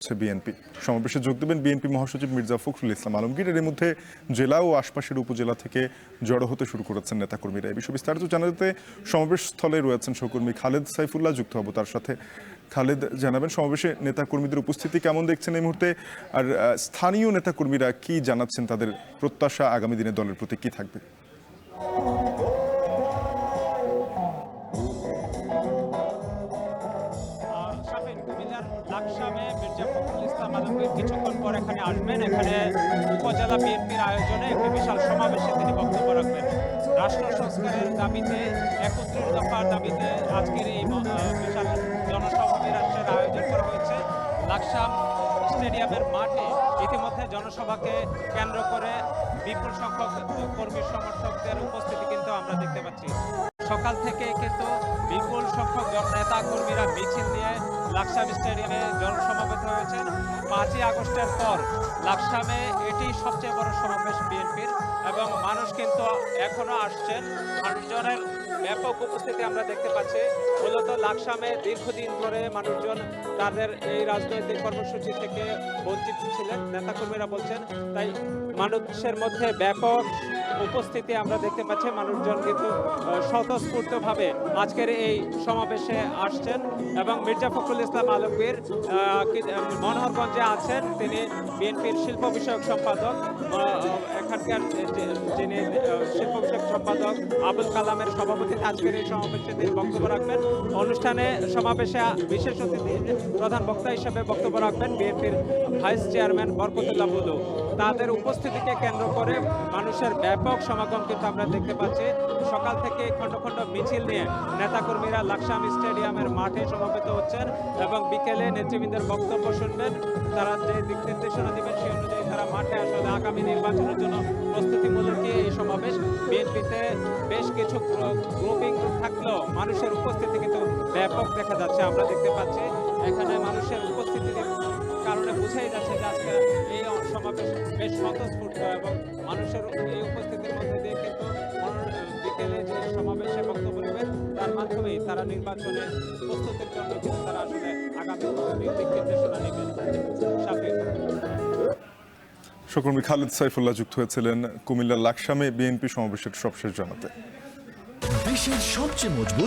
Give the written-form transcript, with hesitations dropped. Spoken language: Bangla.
বিএনপি সমাবেশে যোগ দেবেন বিএনপি মহাসচিব মির্জা ফখরুল ইসলাম আলমগীর। এর মধ্যে জেলা ও আশপাশের উপজেলা থেকে জড়ো হতে শুরু করেছেন নেতাকর্মীরা। এই বিষয়ে বিস্তারিত জানাতে সমাবেশ স্থলে রয়েছেন সহকর্মী খালেদ সাইফুল্লাহ, যুক্ত হব তার সাথে। খালেদ, জানাবেন সমাবেশে নেতাকর্মীদের উপস্থিতি কেমন দেখছেন এই মুহূর্তে, আর স্থানীয় নেতাকর্মীরা কি জানাচ্ছেন, তাদের প্রত্যাশা আগামী দিনে দলের প্রতি কি থাকবে? লাকসামে মির্জা ফখরুল ইসলাম আলমগীর কিছুক্ষণ পর এখানে আসবেন। এখানে উপজেলা বিএনপির আয়োজনে একটি বিশাল সমাবেশে তিনি বক্তব্য রাখবেন। রাষ্ট্র সংস্কারের দাবিতে 31 দফার দাবিতে আজকের এই বিশাল জনসমাবেশের আয়োজন করা হয়েছে লাকসাম স্টেডিয়ামের মাঠে। ইতিমধ্যে জনসভাকে কেন্দ্র করে বিপুল সংখ্যক কর্মী সমর্থকদের উপস্থিতি কিন্তু আমরা দেখতে পাচ্ছি। সকাল থেকে কিন্তু বিপুল সংখ্যক নেতা কর্মীরা মিছিল নিয়ে লাকসাম স্টেডিয়ামে জনসমাবেত হয়েছেন। 5ই আগস্টের পর লাকসামে এটি সবচেয়ে বড় সমাবেশ বিএনপির, এবং মানুষ কিন্তু এখনো আসছেন। মানুষজনের ব্যাপক উপস্থিতি আমরা দেখতে পাচ্ছি। মূলত লাকসামে দীর্ঘদিন ধরে মানুষজন তাদের এই রাজনৈতিক কর্মসূচি থেকে বঞ্চিত ছিলেন, নেতাকর্মীরা বলছেন। তাই মানুষের মধ্যে ব্যাপক উপস্থিতি আমরা দেখতে পাচ্ছি। মানুষজন কিন্তু স্বতঃস্ফূর্তভাবে আজকের এই সমাবেশে আসছেন, এবং মির্জা ফখরুল ইসলাম আলমগীর মনোহরগঞ্জে আছেন। তিনি বিএনপির শিল্প বিষয়ক সম্পাদক, এখানকার যিনি শিল্প বিষয়ক সম্পাদক আবুল কালামের সভাপতিত্বে আজকের এই সমাবেশে তিনি বক্তব্য রাখবেন। অনুষ্ঠানে সমাবেশে বিশেষ অতিথি প্রধান বক্তা হিসেবে বক্তব্য রাখবেন বিএনপির ভাইস চেয়ারম্যান বরকতুল্লাহ বুলু। তাদের উপস্থিতিকে কেন্দ্র করে মানুষের ব্যাপক সমাগম কিন্তু আমরা দেখতে পাচ্ছি। সকাল থেকে খণ্ড খণ্ড মিছিল নিয়ে নেতাকর্মীরা লাকসাম স্টেডিয়ামের মাঠে সমবেত হচ্ছেন, এবং বিকেলে নেতৃবৃন্দের বক্তব্য শুনবেন। তারা যে দিক নির্দেশনা দেবেন সেই অনুযায়ী তারা মাঠে আসলে আগামী নির্বাচনের জন্য প্রস্তুতিমূলক এই সমাবেশ। বিএনপিতে বেশ কিছু গ্রুপিং থাকলেও মানুষের উপস্থিতি কিন্তু ব্যাপক দেখা যাচ্ছে। আমরা দেখতে পাচ্ছি এখানে মানুষের উপস্থিতির কারণে বোঝাই যাচ্ছে যে আজকে এই সমাবেশ বেশ স্বতঃস্ফূর্ত, এবং মানুষের এই উপস্থিতির মধ্যে দিয়ে কিন্তু বিকেলে যে সমাবেশে বক্তব্য নেবেন তার মাধ্যমেই তারা নির্বাচনের প্রস্তুতির জন্য কিন্তু তারা আসলে আগামী দিক নির্দেশনা নেবেন। সহকর্মী খালেদ সাইফুল্লাহ যুক্ত হয়েছিলেন কুমিল্লার লাকসামে বিএনপি সমাবেশের সবশেষ জানাতে। দেশের সবচেয়ে মজবুত